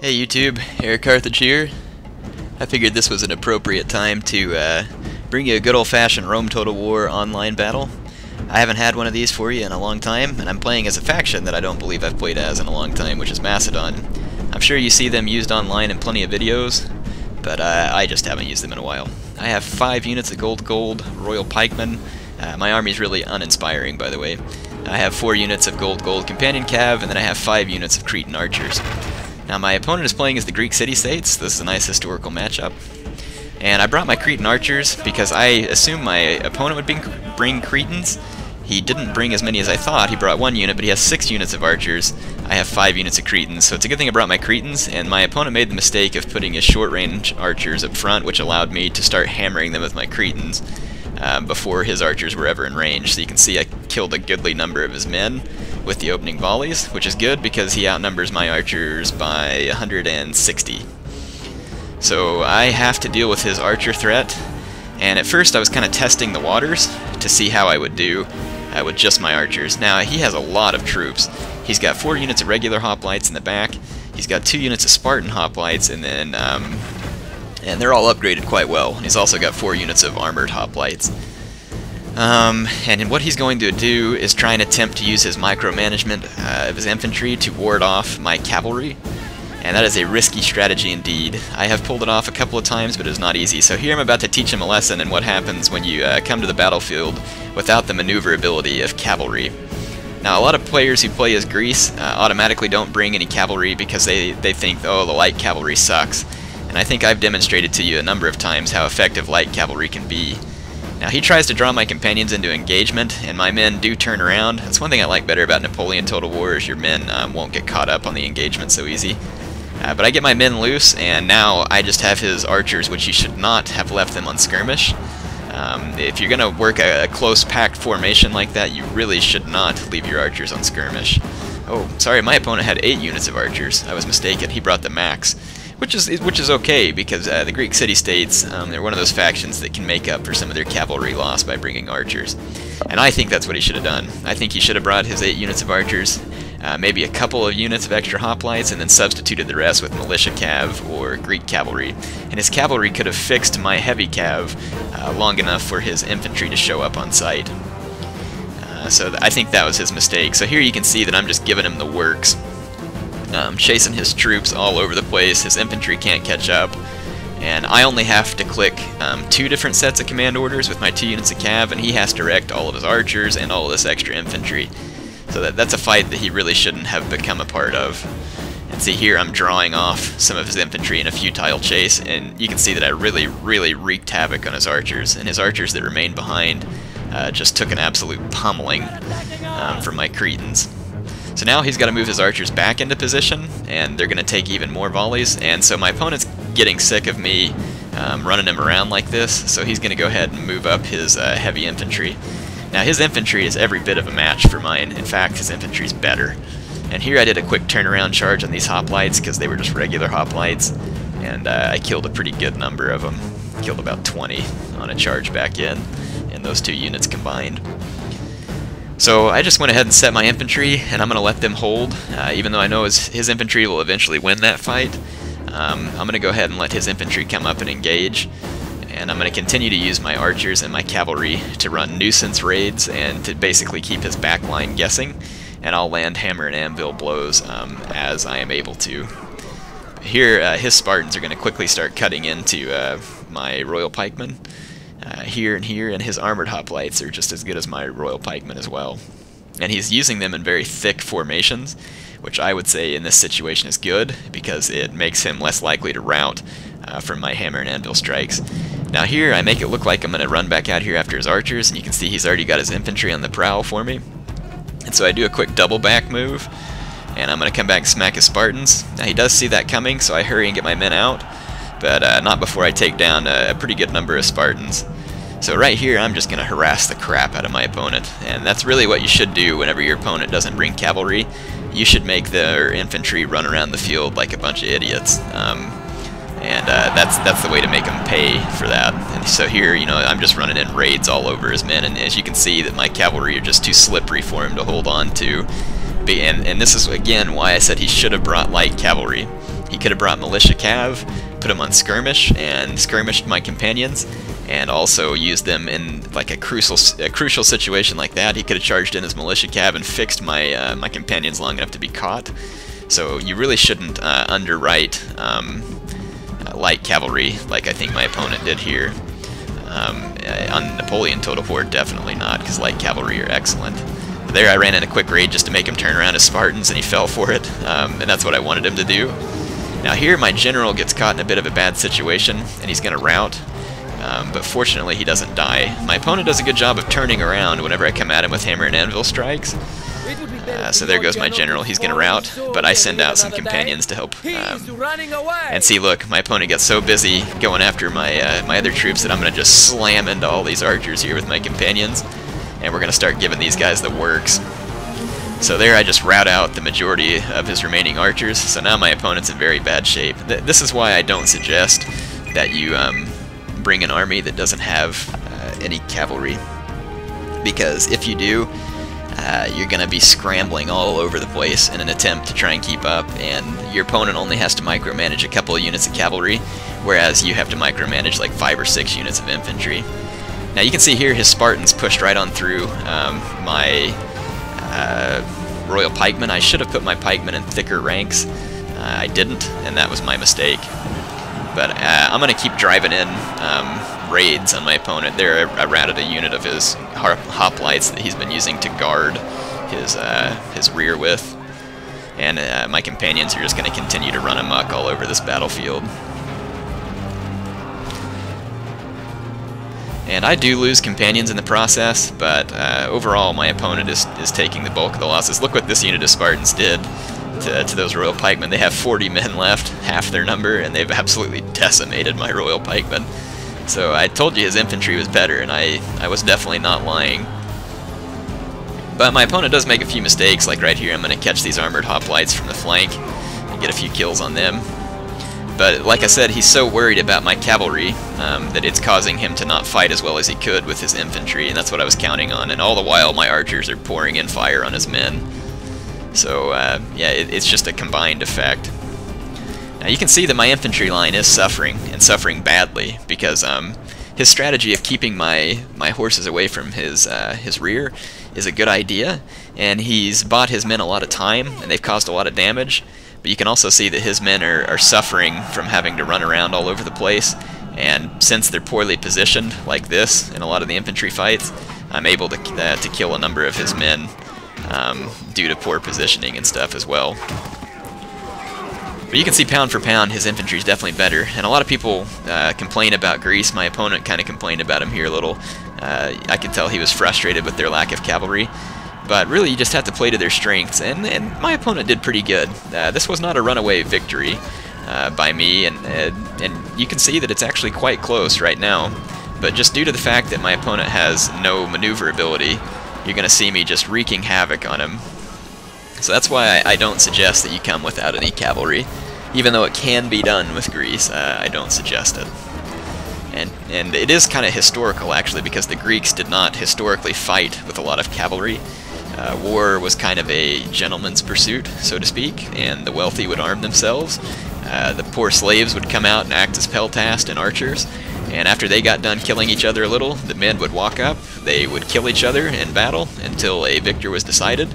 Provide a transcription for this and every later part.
Hey YouTube, Eric Carthage here. I figured this was an appropriate time to bring you a good old-fashioned Rome Total War online battle. I haven't had one of these for you in a long time, and I'm playing as a faction that I don't believe I've played as in a long time, which is Macedon. I'm sure you see them used online in plenty of videos, but I just haven't used them in a while. I have 5 units of gold Royal Pikemen. My army's really uninspiring, by the way. I have 4 units of gold Companion Cav, and then I have 5 units of Cretan Archers. Now my opponent is playing as the Greek city-states. This is a nice historical matchup. And I brought my Cretan Archers because I assumed my opponent would bring Cretans. He didn't bring as many as I thought. He brought 1 unit, but he has 6 units of Archers. I have 5 units of Cretans, so it's a good thing I brought my Cretans, and my opponent made the mistake of putting his short-range Archers up front, which allowed me to start hammering them with my Cretans before his Archers were ever in range. So you can see I killed a goodly number of his men with the opening volleys, which is good because he outnumbers my Archers by 160. So I have to deal with his Archer threat, and at first I was kind of testing the waters to see how I would do with just my Archers. Now he has a lot of troops. He's got 4 units of regular hoplites in the back, he's got 2 units of Spartan hoplites, and then and they're all upgraded quite well. He's also got 4 units of armored hoplites. And what he's going to do is try and attempt to use his micromanagement of his infantry to ward off my cavalry, and that is a risky strategy indeed. I have pulled it off a couple of times, but it is not easy. So here I'm about to teach him a lesson in what happens when you come to the battlefield without the maneuverability of cavalry. Now a lot of players who play as Greece automatically don't bring any cavalry because they think, oh, the light cavalry sucks. And I think I've demonstrated to you a number of times how effective light cavalry can be. Now he tries to draw my companions into engagement, and my men do turn around. That's one thing I like better about Napoleon Total War, is your men won't get caught up on the engagement so easy. But I get my men loose, and now I just have his Archers, which you should not have left them on skirmish. If you're going to work a close packed formation like that, you really should not leave your Archers on skirmish. Oh, sorry, my opponent had 8 units of Archers. I was mistaken. He brought the max. Which is okay, because the Greek city-states, they're one of those factions that can make up for some of their cavalry loss by bringing Archers. And I think that's what he should have done. I think he should have brought his 8 units of Archers, maybe a couple of units of extra hoplites, and then substituted the rest with militia cav or Greek cavalry. And his cavalry could have fixed my heavy cav long enough for his infantry to show up on site. So I think that was his mistake. So here you can see that I'm just giving him the works. Chasing his troops all over the place, his infantry can't catch up, and I only have to click 2 different sets of command orders with my 2 units of cav, and he has to direct all of his Archers and all of this extra infantry. So that's a fight that he really shouldn't have become a part of. And see here I'm drawing off some of his infantry in a futile chase, and you can see that I really wreaked havoc on his Archers, and his Archers that remained behind just took an absolute pummeling from my Cretans. So now he's got to move his Archers back into position, and they're going to take even more volleys, and so my opponent's getting sick of me running him around like this, so he's going to go ahead and move up his heavy infantry. Now his infantry is every bit of a match for mine. In fact, his infantry's better. And here I did a quick turnaround charge on these hoplites because they were just regular hoplites, and I killed a pretty good number of them. Killed about 20 on a charge back in those 2 units combined. So I just went ahead and set my infantry, and I'm going to let them hold, even though I know his infantry will eventually win that fight. I'm going to go ahead and let his infantry come up and engage, and I'm going to continue to use my Archers and my cavalry to run nuisance raids and to basically keep his back line guessing, and I'll land hammer and anvil blows as I am able to. Here his Spartans are going to quickly start cutting into my Royal Pikemen. Here and here, and his armored hoplites are just as good as my Royal Pikemen as well. And he's using them in very thick formations, which I would say in this situation is good, because it makes him less likely to rout from my hammer and anvil strikes. Now here I make it look like I'm going to run back out here after his Archers, and you can see he's already got his infantry on the prowl for me. And so I do a quick double back move, and I'm going to come back and smack his Spartans. Now he does see that coming, so I hurry and get my men out, but not before I take down a pretty good number of Spartans. So right here I'm just going to harass the crap out of my opponent, and that's really what you should do whenever your opponent doesn't bring cavalry. You should make their infantry run around the field like a bunch of idiots, and that's the way to make them pay for that. And so here, you know, I'm just running in raids all over his men, and as you can see that my cavalry are just too slippery for him to hold on to. And this is again why I said he should have brought light cavalry. He could have brought militia cav, put them on skirmish, and skirmished my companions, and also used them in like a crucial situation like that. He could have charged in his militia cav and fixed my my companions long enough to be caught. So you really shouldn't underwrite light cavalry like I think my opponent did here. On Napoleon Total War, definitely not, because light cavalry are excellent. There I ran in a quick raid just to make him turn around his Spartans, and he fell for it, and that's what I wanted him to do. Now here my general gets caught in a bit of a bad situation, and he's going to rout, but fortunately he doesn't die. My opponent does a good job of turning around whenever I come at him with hammer and anvil strikes. So there goes my general. He's going to rout, but I send out some companions to help. And see, look, my opponent gets so busy going after my my other troops that I'm going to just slam into all these archers here with my companions, and we're going to start giving these guys the works. So there I just rout out the majority of his remaining archers, so now my opponent's in very bad shape. This is why I don't suggest that you bring an army that doesn't have any cavalry, because if you do, you're going to be scrambling all over the place in an attempt to try and keep up, and your opponent only has to micromanage a couple of units of cavalry, whereas you have to micromanage like 5 or 6 units of infantry. Now you can see here his Spartans pushed right on through my Royal Pikemen. I should have put my Pikemen in thicker ranks. I didn't, and that was my mistake. But I'm going to keep driving in raids on my opponent. There I routed a unit of his hoplites that he's been using to guard his rear with. And my companions are just going to continue to run amok all over this battlefield. And I do lose companions in the process, but overall my opponent is taking the bulk of the losses. Look what this unit of Spartans did to those Royal Pikemen. They have 40 men left, half their number, and they've absolutely decimated my Royal Pikemen. So I told you his infantry was better, and I was definitely not lying. But my opponent does make a few mistakes, like right here I'm going to catch these armored hoplites from the flank and get a few kills on them. But like I said, he's so worried about my cavalry that it's causing him to not fight as well as he could with his infantry, and that's what I was counting on. And all the while my archers are pouring in fire on his men. So yeah, it's just a combined effect. Now you can see that my infantry line is suffering, and suffering badly, because his strategy of keeping my horses away from his rear is a good idea, and he's bought his men a lot of time, and they've caused a lot of damage. But you can also see that his men are suffering from having to run around all over the place, and since they're poorly positioned like this in a lot of the infantry fights, I'm able to kill a number of his men due to poor positioning and stuff as well. But you can see pound for pound his infantry is definitely better, and a lot of people complain about Greece. My opponent kind of complained about him here a little. I could tell he was frustrated with their lack of cavalry. But really, you just have to play to their strengths, and my opponent did pretty good. This was not a runaway victory by me, and you can see that it's actually quite close right now. But just due to the fact that my opponent has no maneuverability, you're going to see me just wreaking havoc on him. So that's why I don't suggest that you come without any cavalry. Even though it can be done with Greece, I don't suggest it. And it is kind of historical, actually, because the Greeks did not historically fight with a lot of cavalry. War was kind of a gentleman's pursuit, so to speak, and the wealthy would arm themselves. The poor slaves would come out and act as peltasts and archers, and after they got done killing each other a little, the men would walk up, they would kill each other in battle until a victor was decided,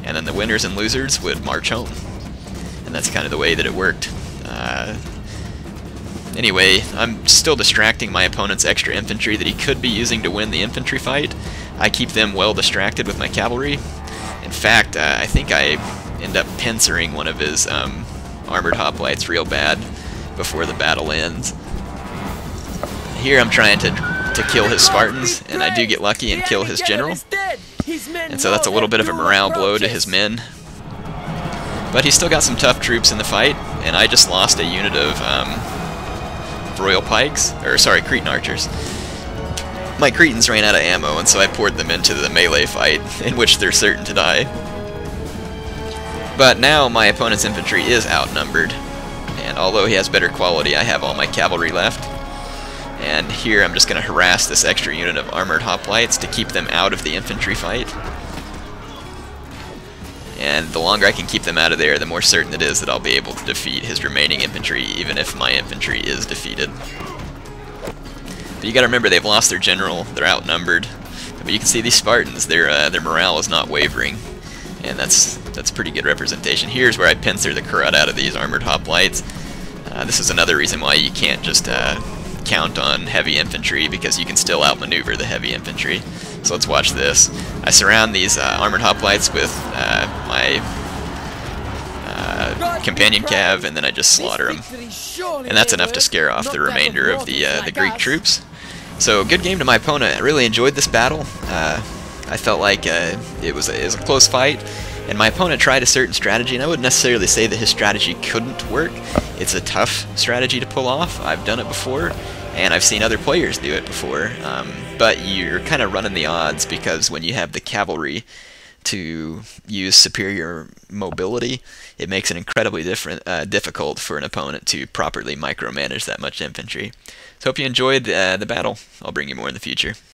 and then the winners and losers would march home. And that's kind of the way that it worked. Anyway, I'm still distracting my opponent's extra infantry that he could be using to win the infantry fight. I keep them well distracted with my cavalry. In fact, I think I end up pincering one of his armored hoplites real bad before the battle ends. Here I'm trying to kill his Spartans, and I do get lucky and kill his general. And so that's a little bit of a morale blow to his men. But he's still got some tough troops in the fight, and I just lost a unit of Royal Pikes, or sorry, Cretan archers. My Cretans ran out of ammo, and so I poured them into the melee fight, in which they're certain to die. But now my opponent's infantry is outnumbered, and although he has better quality, I have all my cavalry left. And here I'm just going to harass this extra unit of armored hoplites to keep them out of the infantry fight. And and the longer I can keep them out of there, the more certain it is that I'll be able to defeat his remaining infantry, even if my infantry is defeated. But you gotta remember, they've lost their general, they're outnumbered. But you can see these Spartans, their morale is not wavering, and that's pretty good representation. Here's where I pincer the crud out of these armored hoplites. This is another reason why you can't just count on heavy infantry, because you can still outmaneuver the heavy infantry. So let's watch this. I surround these armored hoplites with my companion cav, and then I just slaughter them. And that's enough to scare off the remainder of the Greek troops. So good game to my opponent. I really enjoyed this battle. I felt like it was a close fight, and my opponent tried a certain strategy, and I wouldn't necessarily say that his strategy couldn't work. It's a tough strategy to pull off. I've done it before, and I've seen other players do it before, but you're kind of running the odds, because when you have the cavalry to use superior mobility, it makes it incredibly difficult for an opponent to properly micromanage that much infantry. So hope you enjoyed the battle. I'll bring you more in the future.